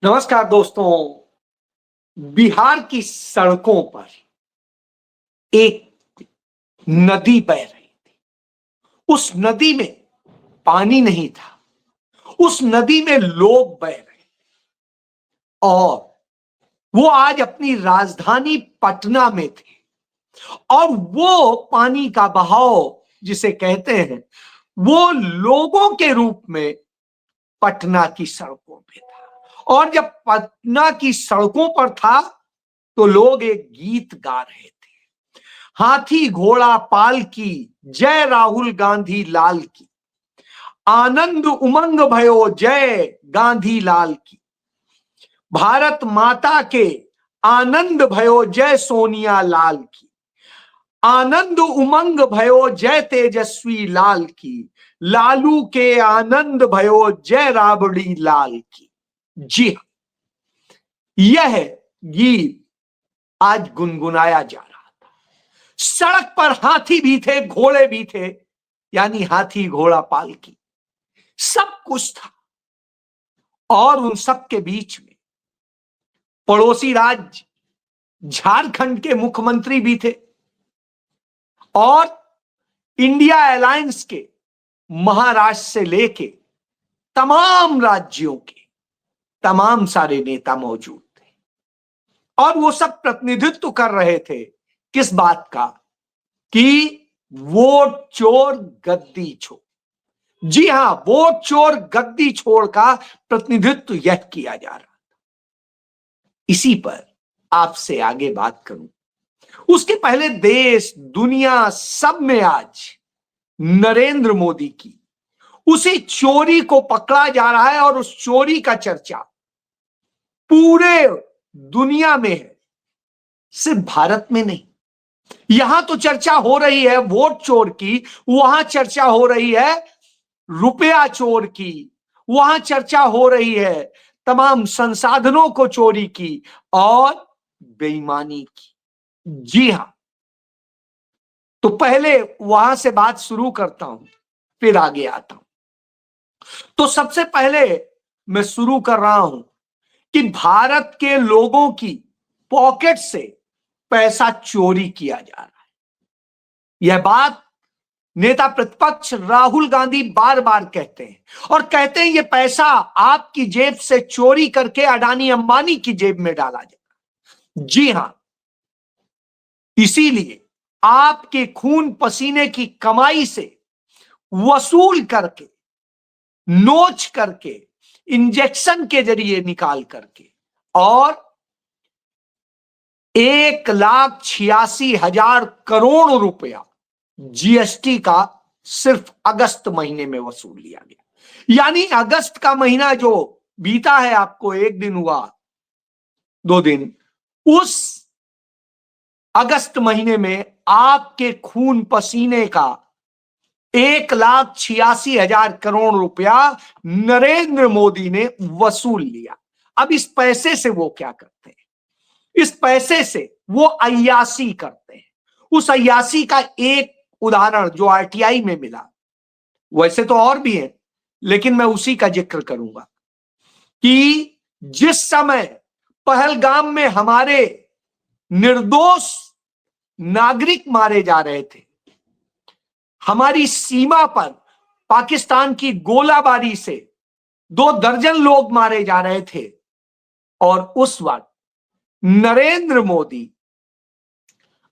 नमस्कार दोस्तों। बिहार की सड़कों पर एक नदी बह रही थी। उस नदी में पानी नहीं था, उस नदी में लोग बह रहे और वो आज अपनी राजधानी पटना में थे और वो पानी का बहाव जिसे कहते हैं वो लोगों के रूप में पटना की सड़कों पे था। और जब पटना की सड़कों पर था तो लोग एक गीत गा रहे थे, हाथी घोड़ा पाल की, जय राहुल गांधी लाल की, आनंद उमंग भयो जय गांधी लाल की, भारत माता के आनंद भयो जय सोनिया लाल की, आनंद उमंग भयो जय तेजस्वी लाल की, लालू के आनंद भयो जय राबड़ी लाल की। जी हां, यह गीत आज गुनगुनाया जा रहा था। सड़क पर हाथी भी थे, घोड़े भी थे, यानी हाथी घोड़ा पालकी सब कुछ था। और उन सब के बीच में पड़ोसी राज्य झारखंड के मुख्यमंत्री भी थे और इंडिया अलायंस के महाराष्ट्र से लेके तमाम राज्यों के तमाम सारे नेता मौजूद थे और वो सब प्रतिनिधित्व कर रहे थे किस बात का कि वोट चोर गद्दी छोड़। जी हां, वोट चोर गद्दी छोड़ का प्रतिनिधित्व यह किया जा रहा था। इसी पर आपसे आगे बात करूं उसके पहले देश दुनिया सब में आज नरेंद्र मोदी की उसी चोरी को पकड़ा जा रहा है और उस चोरी का चर्चा पूरे दुनिया में है, सिर्फ भारत में नहीं। यहां तो चर्चा हो रही है वोट चोर की, वहां चर्चा हो रही है रुपया चोर की, वहां चर्चा हो रही है तमाम संसाधनों को चोरी की और बेईमानी की। जी हां, तो पहले वहां से बात शुरू करता हूं, फिर आगे आता हूं। तो सबसे पहले मैं शुरू कर रहा हूं कि भारत के लोगों की पॉकेट से पैसा चोरी किया जा रहा है। यह बात नेता प्रतिपक्ष राहुल गांधी बार बार कहते हैं और कहते हैं यह पैसा आपकी जेब से चोरी करके अडानी अंबानी की जेब में डाला जाएगा। जी हां, इसीलिए आपके खून पसीने की कमाई से वसूल करके, नोच करके, इंजेक्शन के जरिए निकाल करके और 1,86,000 करोड़ जीएसटी का सिर्फ अगस्त महीने में वसूल लिया गया। यानी अगस्त का महीना जो बीता है, आपको एक दिन हुआ, 2 दिन, उस अगस्त महीने में आपके खून पसीने का 1,86,000 करोड़ नरेंद्र मोदी ने वसूल लिया। अब इस पैसे से वो क्या करते हैं? इस पैसे से वो अय्यासी करते हैं। उस अय्यासी का एक उदाहरण जो आरटीआई में मिला, वैसे तो और भी है लेकिन मैं उसी का जिक्र करूंगा कि जिस समय पहलगाम में हमारे निर्दोष नागरिक मारे जा रहे थे, हमारी सीमा पर पाकिस्तान की गोलाबारी से 2 दर्जन लोग मारे जा रहे थे और उस वक्त नरेंद्र मोदी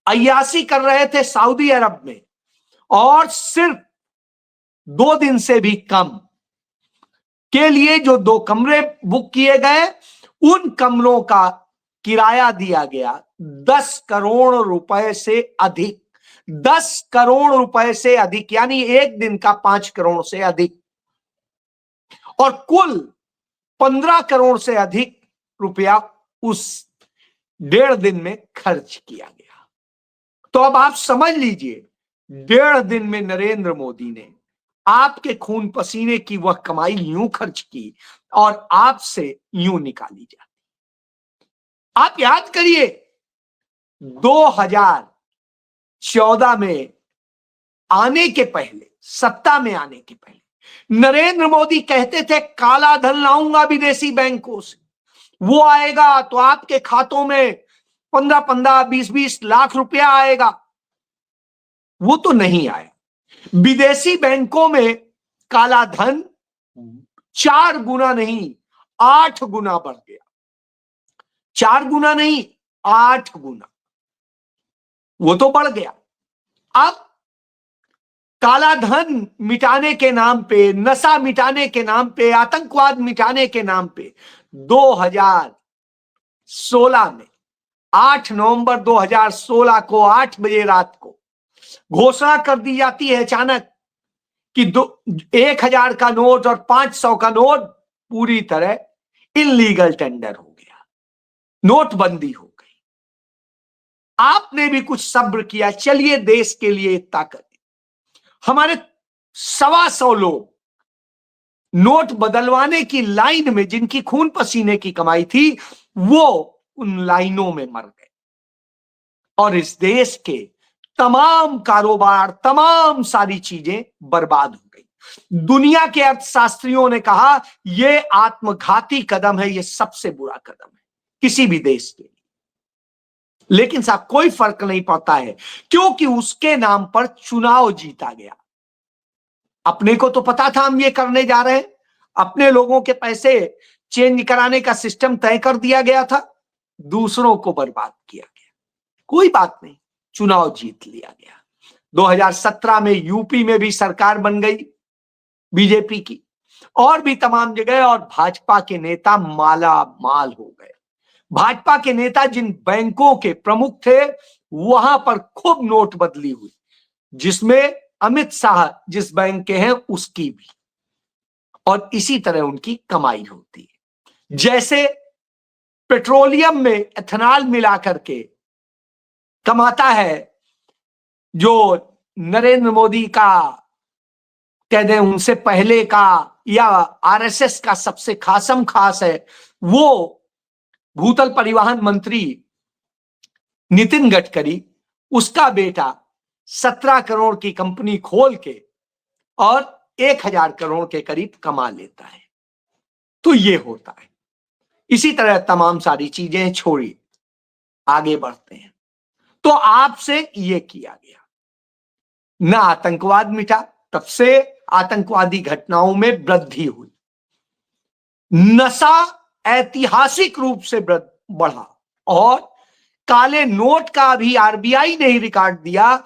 अय्यासी कर रहे थे सऊदी अरब में और सिर्फ 2 दिन से भी कम के लिए जो 2 कमरे बुक किए गए, उन कमरों का किराया दिया गया 10 करोड़ रुपए से अधिक। 10 करोड़ रुपए से अधिक, यानी एक दिन का 5 करोड़ से अधिक, और कुल 15 करोड़ से अधिक रुपया उस 1.5 दिन में खर्च किया गया। तो अब आप समझ लीजिए, 1.5 दिन में नरेंद्र मोदी ने आपके खून पसीने की वह कमाई यूं खर्च की और आपसे यूं निकाली जाती। आप याद करिए, 2014 में आने के पहले, सत्ता में आने के पहले नरेंद्र मोदी कहते थे काला धन लाऊंगा विदेशी बैंकों से, वो आएगा तो आपके खातों में 15-15, 20-20 लाख रुपया आएगा। वो तो नहीं आया। विदेशी बैंकों में काला धन 4 गुना नहीं 8 गुना बढ़ गया। 4 गुना नहीं 8 गुना, वो तो बढ़ गया। अब काला धन मिटाने के नाम पे, नशा मिटाने के नाम पे, आतंकवाद मिटाने के नाम पे 2016 में 8 नवंबर 2016 को 8 बजे रात को घोषणा कर दी जाती है अचानक कि 1000 का नोट और 500 का नोट पूरी तरह इलीगल टेंडर हो गया, नोटबंदी हो गई। आपने भी कुछ सब्र किया, चलिए देश के लिए इतना करें। हमारे 125 लोग नोट बदलवाने की लाइन में, जिनकी खून पसीने की कमाई थी, वो उन लाइनों में मर गए और इस देश के तमाम कारोबार, तमाम सारी चीजें बर्बाद हो गई। दुनिया के अर्थशास्त्रियों ने कहा यह आत्मघाती कदम है, यह सबसे बुरा कदम है किसी भी देश के लिए। लेकिन साहब कोई फर्क नहीं पड़ता है, क्योंकि उसके नाम पर चुनाव जीता गया। अपने को तो पता था हम ये करने जा रहे हैं, अपने लोगों के पैसे चेंज कराने का सिस्टम तय कर दिया गया था, दूसरों को बर्बाद किया गया। कोई बात नहीं, चुनाव जीत लिया गया। 2017 में यूपी में भी सरकार बन गई बीजेपी की, और भी तमाम जगह, और भाजपा के नेता माला माल हो गए। भाजपा के नेता जिन बैंकों के प्रमुख थे, वहां पर खूब नोट बदली हुई, जिसमें अमित शाह जिस बैंक के हैं उसकी भी, और इसी तरह उनकी कमाई होती है। जैसे पेट्रोलियम में एथेनॉल मिला करके कमाता है जो नरेंद्र मोदी का, कह दें उनसे पहले का, या आरएसएस का सबसे खासम खास है, वो भूतल परिवहन मंत्री नितिन गडकरी, उसका बेटा 17 करोड़ की कंपनी खोल के और 1000 करोड़ के करीब कमा लेता है। तो ये होता है। इसी तरह तमाम सारी चीजें छोड़ी, आगे बढ़ते हैं। तो आपसे ये किया गया, ना आतंकवाद मिटा, तब से आतंकवादी घटनाओं में वृद्धि हुई। नशा ऐतिहासिक रूप से बढ़ा, और काले नोट का भी आरबीआई ने ही रिकॉर्ड दिया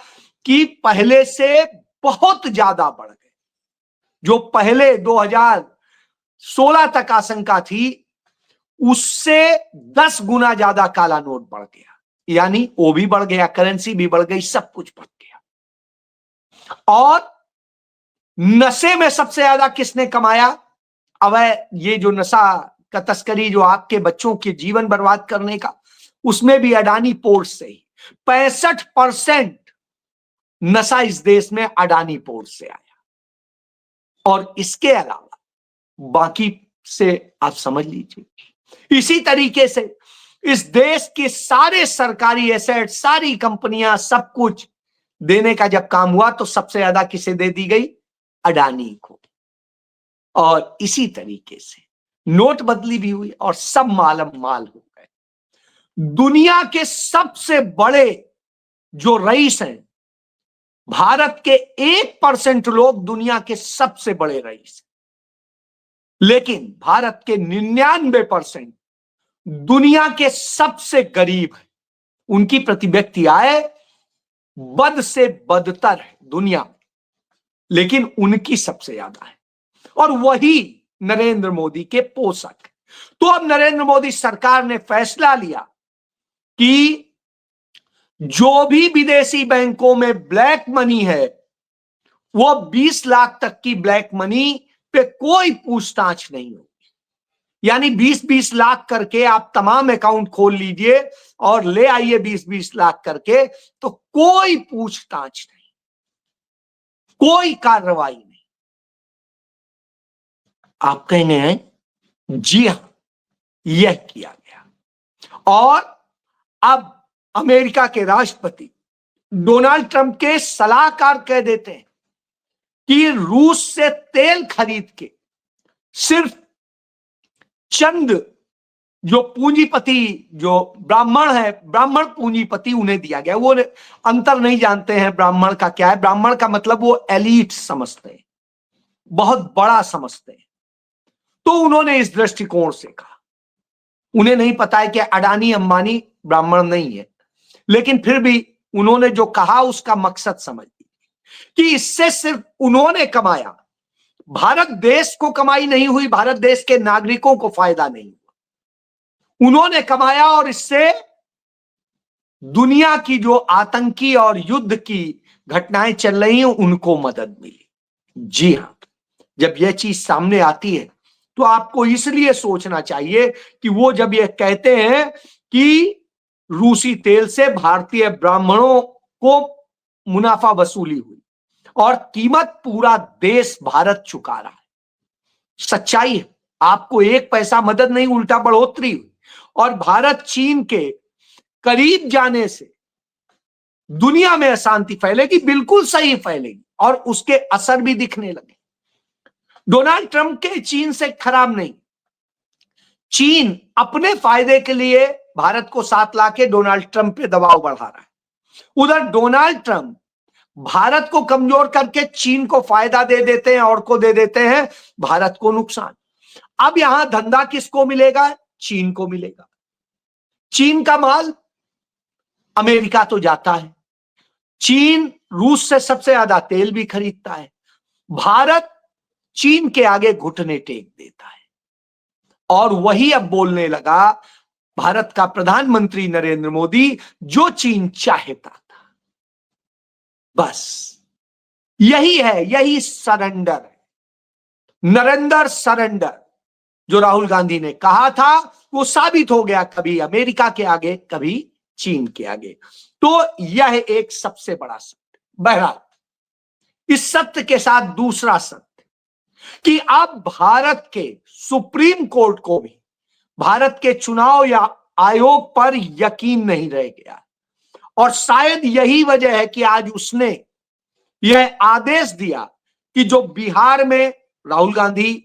कि पहले से बहुत ज्यादा बढ़ गए। जो पहले 2016 तक आशंका थी, उससे 10 गुना ज्यादा काला नोट बढ़ गया। यानी वो भी बढ़ गया, करेंसी भी बढ़ गई, सब कुछ बढ़ गया। और नशे में सबसे ज्यादा किसने कमाया? अब ये जो नशा का तस्करी, जो आपके बच्चों के जीवन बर्बाद करने का, उसमें भी अडानी पोर्ट से ही 65% नशा इस देश में अडानी पोर्ट से आया। और इसके अलावा बाकी से आप समझ लीजिए। इसी तरीके से इस देश के सारे सरकारी एसेट, सारी कंपनियां, सब कुछ देने का जब काम हुआ तो सबसे ज्यादा किसे दे दी गई? अडानी को। और इसी तरीके से नोट बदली भी हुई और सब मालम माल हो गए। दुनिया के सबसे बड़े जो रईस हैं, भारत के 1% लोग दुनिया के सबसे बड़े रईस, लेकिन भारत के 99% दुनिया के सबसे गरीब है। उनकी प्रति व्यक्ति आय बद से बदतर है दुनिया में, लेकिन उनकी सबसे ज्यादा है, और वही नरेंद्र मोदी के पोषक। तो अब नरेंद्र मोदी सरकार ने फैसला लिया कि जो भी विदेशी बैंकों में ब्लैक मनी है, वो 20 लाख तक की ब्लैक मनी पे कोई पूछताछ नहीं होगी। यानी 20-20 लाख करके आप तमाम अकाउंट खोल लीजिए और ले आइए 20-20 लाख करके, तो कोई पूछताछ नहीं, कोई कार्रवाई नहीं। आप कहेंगे हैं, जी हां, यह किया गया। और अब अमेरिका के राष्ट्रपति डोनाल्ड ट्रंप के सलाहकार कह देते हैं कि रूस से तेल खरीद के सिर्फ चंद जो पूंजीपति, जो ब्राह्मण है, ब्राह्मण पूंजीपति, उन्हें दिया गया। वो अंतर नहीं जानते हैं ब्राह्मण का क्या है। ब्राह्मण का मतलब वो एलीट समझते हैं, बहुत बड़ा समझते हैं। तो उन्होंने इस दृष्टिकोण से कहा। उन्हें नहीं पता है कि अडानी अंबानी ब्राह्मण नहीं है, लेकिन फिर भी उन्होंने जो कहा उसका मकसद समझ कि इससे सिर्फ उन्होंने कमाया, भारत देश को कमाई नहीं हुई, भारत देश के नागरिकों को फायदा नहीं हुआ, उन्होंने कमाया। और इससे दुनिया की जो आतंकी और युद्ध की घटनाएं चल रही हैं उनको मदद मिली। जी हां, जब यह चीज सामने आती है तो आपको इसलिए सोचना चाहिए कि वो जब यह कहते हैं कि रूसी तेल से भारतीय ब्राह्मणों को मुनाफा वसूली हुई और कीमत पूरा देश भारत चुका रहा है, सच्चाई है। आपको एक पैसा मदद नहीं, उल्टा बढ़ोतरी हुई। और भारत चीन के करीब जाने से दुनिया में अशांति फैलेगी, बिल्कुल सही फैलेगी, और उसके असर भी दिखने लगे। डोनाल्ड ट्रंप के चीन से खराब नहीं, चीन अपने फायदे के लिए भारत को साथ लाके डोनाल्ड ट्रंप पे दबाव बढ़ा रहा है। उधर डोनाल्ड ट्रंप भारत को कमजोर करके चीन को फायदा दे देते हैं और को दे देते हैं भारत को नुकसान। अब यहां धंधा किसको मिलेगा? चीन को मिलेगा। चीन का माल अमेरिका तो जाता है, चीन रूस से सबसे ज्यादा तेल भी खरीदता है। भारत चीन के आगे घुटने टेक देता है। और वही अब बोलने लगा भारत का प्रधानमंत्री नरेंद्र मोदी, जो चीन चाहता था। बस यही है, यही सरेंडर है, नरेंद्र सरेंडर जो राहुल गांधी ने कहा था वो साबित हो गया, कभी अमेरिका के आगे कभी चीन के आगे। तो यह एक सबसे बड़ा सत्य। बहरहाल इस सत्य के साथ दूसरा सत्य कि अब भारत के सुप्रीम कोर्ट को भी भारत के चुनाव या आयोग पर यकीन नहीं रह गया। और शायद यही वजह है कि आज उसने यह आदेश दिया कि जो बिहार में राहुल गांधी,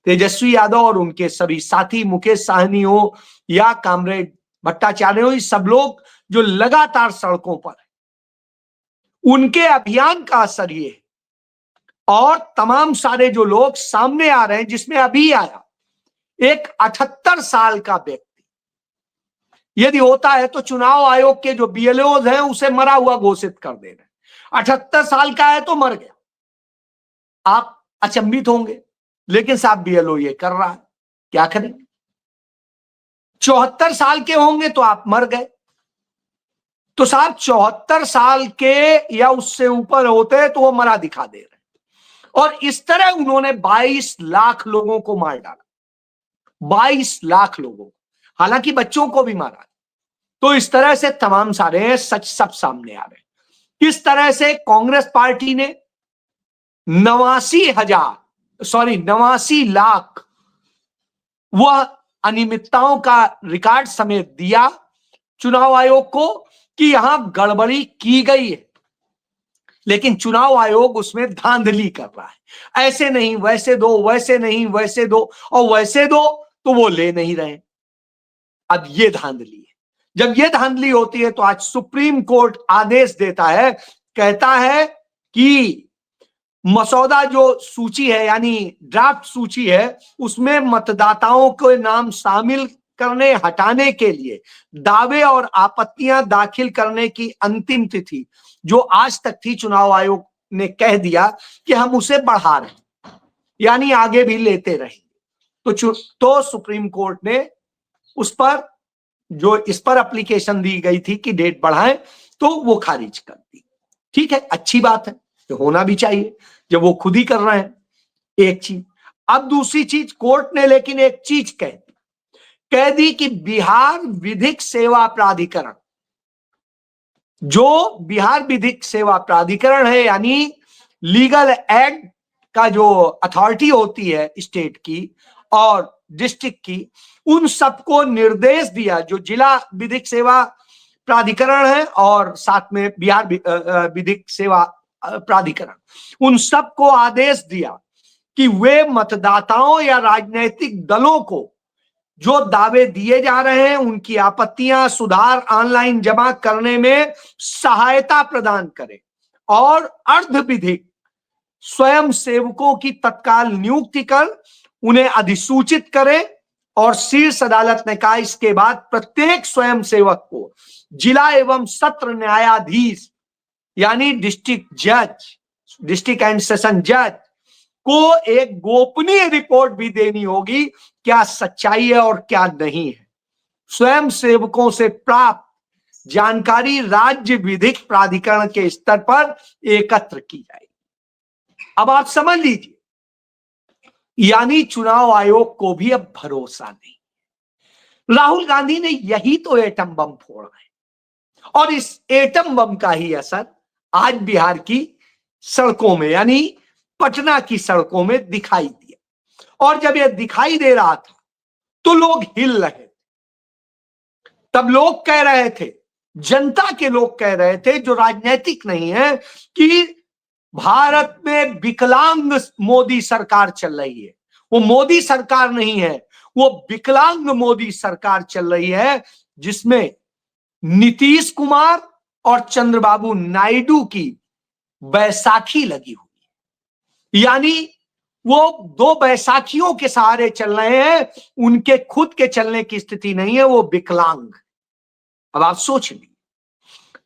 तेजस्वी यादव और उनके सभी साथी, मुकेश साहनी हो या कामरेड भट्टाचार्य हो, सब लोग जो लगातार सड़कों पर, उनके अभियान का असर ये, और तमाम सारे जो लोग सामने आ रहे हैं, जिसमें अभी आया एक 78 साल का व्यक्ति, यदि होता है तो चुनाव आयोग के जो बीएलओ हैं उसे मरा हुआ घोषित कर दे रहे। 78 साल का है तो मर गया, आप अचंभित होंगे, लेकिन साहब बीएलओ ये कर रहा है, क्या करेंगे? 74 साल के होंगे तो आप मर गए। तो साहब 74 साल के या उससे ऊपर होते तो वो मरा दिखा दे रहे। और इस तरह उन्होंने 22 लाख लोगों को मार डाला, 22 लाख लोगों को, हालांकि बच्चों को भी मारा। तो इस तरह से तमाम सारे सच सब सामने आ रहे। किस तरह से कांग्रेस पार्टी ने 89 लाख वह अनियमितताओं का रिकॉर्ड समेत दिया चुनाव आयोग को कि यहां गड़बड़ी की गई है, लेकिन चुनाव आयोग उसमें धांधली कर रहा है। ऐसे नहीं वैसे दो, वैसे नहीं वैसे दो, और वैसे दो तो वो ले नहीं रहे। अब ये धांधली है। जब ये धांधली होती है तो आज सुप्रीम कोर्ट आदेश देता है, कहता है कि मसौदा जो सूची है यानी ड्राफ्ट सूची है उसमें मतदाताओं के नाम शामिल करने हटाने के लिए दावे और आपत्तियां दाखिल करने की अंतिम तिथि जो आज तक थी, चुनाव आयोग ने कह दिया कि हम उसे बढ़ा रहे हैं, यानी आगे भी लेते रहेंगे। तो सुप्रीम कोर्ट ने उस पर जो इस पर एप्लीकेशन दी गई थी कि डेट बढ़ाएं, तो वो खारिज कर दी। ठीक है, अच्छी बात है, तो होना भी चाहिए जब वो खुद ही कर रहे हैं। एक चीज। अब दूसरी चीज, कोर्ट ने लेकिन एक चीज कह दी कि बिहार विधिक सेवा प्राधिकरण, जो बिहार विधिक सेवा प्राधिकरण है यानी लीगल एड का जो अथॉरिटी होती है स्टेट की और डिस्ट्रिक्ट की, उन सबको निर्देश दिया, जो जिला विधिक सेवा प्राधिकरण है और साथ में बिहार विधिक सेवा प्राधिकरण, उन सबको आदेश दिया कि वे मतदाताओं या राजनीतिक दलों को जो दावे दिए जा रहे हैं उनकी आपत्तियां सुधार ऑनलाइन जमा करने में सहायता प्रदान करें और अर्धविधिक स्वयं सेवकों की तत्काल नियुक्ति कर उन्हें अधिसूचित करें। और शीर्ष अदालत ने कहा इसके बाद प्रत्येक स्वयं सेवक को जिला एवं सत्र न्यायाधीश यानी डिस्ट्रिक्ट एंड सेशन जज को एक गोपनीय रिपोर्ट भी देनी होगी, क्या सच्चाई है और क्या नहीं है। स्वयं सेवकों से प्राप्त जानकारी राज्य विधिक प्राधिकरण के स्तर पर एकत्र की जाएगी। अब आप समझ लीजिए, यानी चुनाव आयोग को भी अब भरोसा नहीं। राहुल गांधी ने यही तो एटम बम फोड़ा है और इस एटम बम का ही असर आज बिहार की सड़कों में यानी पटना की सड़कों में दिखाई दिया। और जब यह दिखाई दे रहा था तो लोग हिल रहे थे। तब लोग कह रहे थे, जनता के लोग कह रहे थे जो राजनीतिक नहीं है, कि भारत में विकलांग मोदी सरकार चल रही है। वो मोदी सरकार नहीं है, वो विकलांग मोदी सरकार चल रही है, जिसमें नीतीश कुमार और चंद्रबाबू नायडू की बैसाखी लगी हुई। यानी वो दो बैसाखियों के सहारे चल रहे हैं, उनके खुद के चलने की स्थिति नहीं है, वो विकलांग। अब आप सोच लीजिए,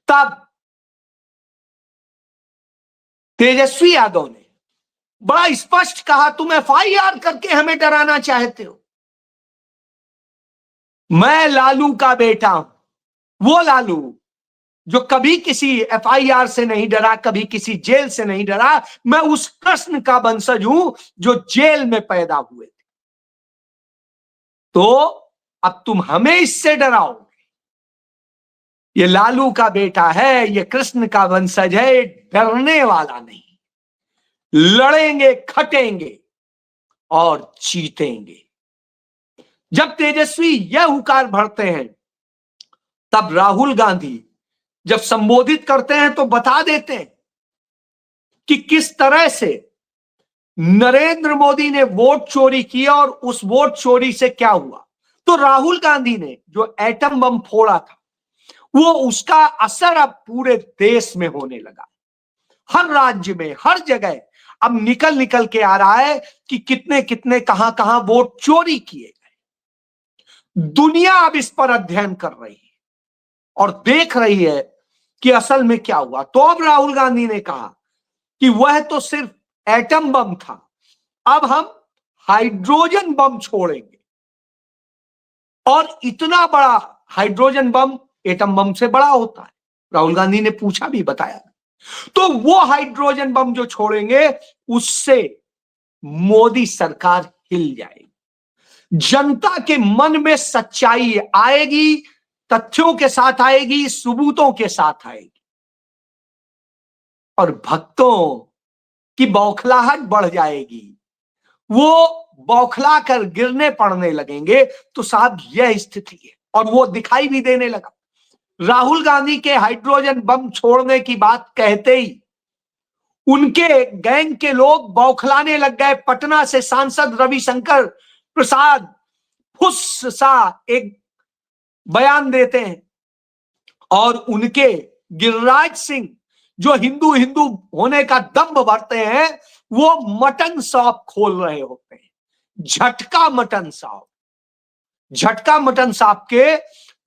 तब तेजस्वी यादव ने बड़ा स्पष्ट कहा, तुम एफआईआर करके हमें डराना चाहते हो। मैं लालू का बेटा हूं, वो लालू जो कभी किसी एफआईआर से नहीं डरा, कभी किसी जेल से नहीं डरा। मैं उस कृष्ण का वंशज हूं जो जेल में पैदा हुए थे। तो अब तुम हमें इससे डराओगे। ये लालू का बेटा है, ये कृष्ण का वंशज है, डरने वाला नहीं। लड़ेंगे, खटेंगे और जीतेंगे। जब तेजस्वी यह हुकार भरते हैं, तब राहुल गांधी जब संबोधित करते हैं तो बता देते हैं कि किस तरह से नरेंद्र मोदी ने वोट चोरी किया और उस वोट चोरी से क्या हुआ। तो राहुल गांधी ने जो एटम बम फोड़ा था, वो उसका असर अब पूरे देश में होने लगा। हर राज्य में, हर जगह अब निकल निकल के आ रहा है कि कितने कितने कहां कहां वोट चोरी किए गए। दुनिया अब इस पर अध्ययन कर रही है और देख रही है कि असल में क्या हुआ। तो अब राहुल गांधी ने कहा कि वह तो सिर्फ एटम बम था, अब हम हाइड्रोजन बम छोड़ेंगे। और इतना बड़ा हाइड्रोजन बम एटम बम से बड़ा होता है, राहुल गांधी ने पूछा भी, बताया। तो वो हाइड्रोजन बम जो छोड़ेंगे, उससे मोदी सरकार हिल जाएगी। जनता के मन में सच्चाई आएगी, तथ्यों के साथ आएगी, सबूतों के साथ आएगी। और भक्तों की बौखलाहट बढ़ जाएगी, वो बौखला कर गिरने पड़ने लगेंगे। तो साहब यह स्थिति है और वो दिखाई भी देने लगा। राहुल गांधी के हाइड्रोजन बम छोड़ने की बात कहते ही उनके गैंग के लोग बौखलाने लग गए। पटना से सांसद रविशंकर प्रसाद फुस सा एक बयान देते हैं और उनके गिरिराज सिंह जो हिंदू हिंदू होने का दम्भ भरते हैं, वो मटन शॉप खोल रहे होते हैं। झटका मटन शॉप, झटका मटन शॉप के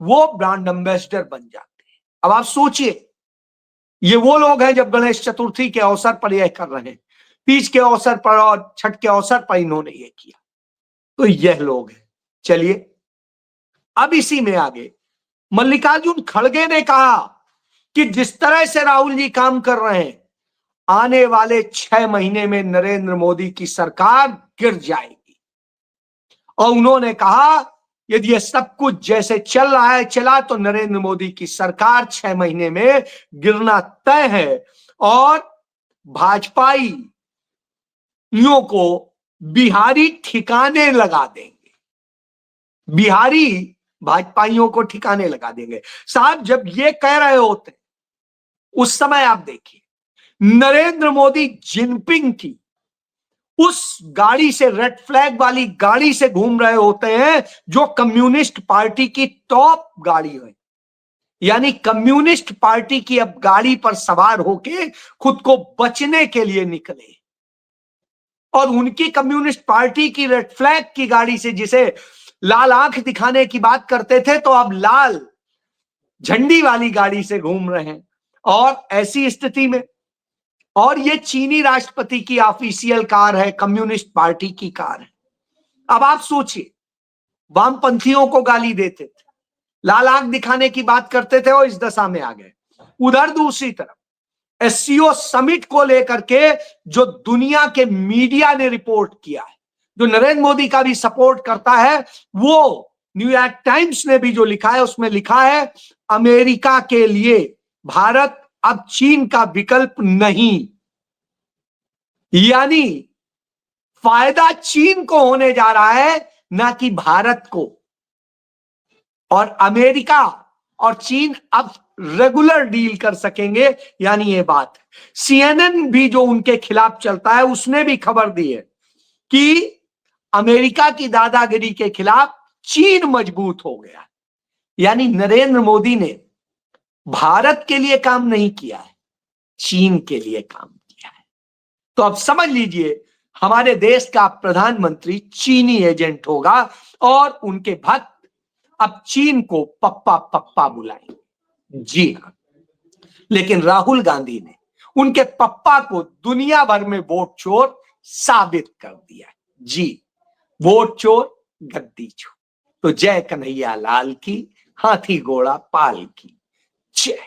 वो ब्रांड एम्बेसडर बन जाते हैं। अब आप सोचिए, ये वो लोग हैं जब गणेश चतुर्थी के अवसर पर यह कर रहे हैं, तीज के अवसर पर और छठ के अवसर पर इन्होंने ये किया। तो यह लोग हैं। चलिए अब इसी में आगे मल्लिकार्जुन खड़गे ने कहा कि जिस तरह से राहुल जी काम कर रहे हैं, आने वाले 6 महीने में नरेंद्र मोदी की सरकार गिर जाएगी। और उन्होंने कहा यदि ये सब कुछ जैसे चल रहा है चला तो नरेंद्र मोदी की सरकार 6 महीने में गिरना तय है और भाजपाइयों को बिहारी ठिकाने लगा देंगे। बिहारी भाजपाइयों को ठिकाने लगा देंगे। साहब जब ये कह रहे होते उस समय आप देखिए, नरेंद्र मोदी जिनपिंग की उस गाड़ी से, रेड फ्लैग वाली गाड़ी से घूम रहे होते हैं जो कम्युनिस्ट पार्टी की टॉप गाड़ी है। यानी कम्युनिस्ट पार्टी की अब गाड़ी पर सवार होके खुद को बचने के लिए निकले, और उनकी कम्युनिस्ट पार्टी की रेड फ्लैग की गाड़ी से, जिसे लाल आंख दिखाने की बात करते थे, तो अब लाल झंडी वाली गाड़ी से घूम रहे हैं। और ऐसी स्थिति में, और ये चीनी राष्ट्रपति की ऑफिशियल कार है, कम्युनिस्ट पार्टी की कार है। अब आप सोचिए, वामपंथियों को गाली देते थे, लाल आंख दिखाने की बात करते थे, और इस दशा में आ गए। उधर दूसरी तरफ एससीओ समिट को लेकर के जो दुनिया के मीडिया ने रिपोर्ट किया है, जो नरेंद्र मोदी का भी सपोर्ट करता है, वो न्यूयॉर्क टाइम्स ने भी जो लिखा है, उसमें लिखा है अमेरिका के लिए भारत अब चीन का विकल्प नहीं। यानी फायदा चीन को होने जा रहा है, ना कि भारत को। और अमेरिका और चीन अब रेगुलर डील कर सकेंगे, यानी ये बात। सीएनएन भी जो उनके खिलाफ चलता है, उसने भी खबर दी है कि अमेरिका की दादागिरी के खिलाफ चीन मजबूत हो गया। यानी नरेंद्र मोदी ने भारत के लिए काम नहीं किया है, चीन के लिए काम किया है। तो अब समझ लीजिए, हमारे देश का प्रधानमंत्री चीनी एजेंट होगा, और उनके भक्त अब चीन को पप्पा पप्पा बुलाएंगे। जी हाँ, लेकिन राहुल गांधी ने उनके पप्पा को दुनिया भर में वोट चोर साबित कर दिया। जी, वोट चोर, गद्दी चोर। तो जय कन्हैया लाल की, हाथी घोड़ा पाल की जय।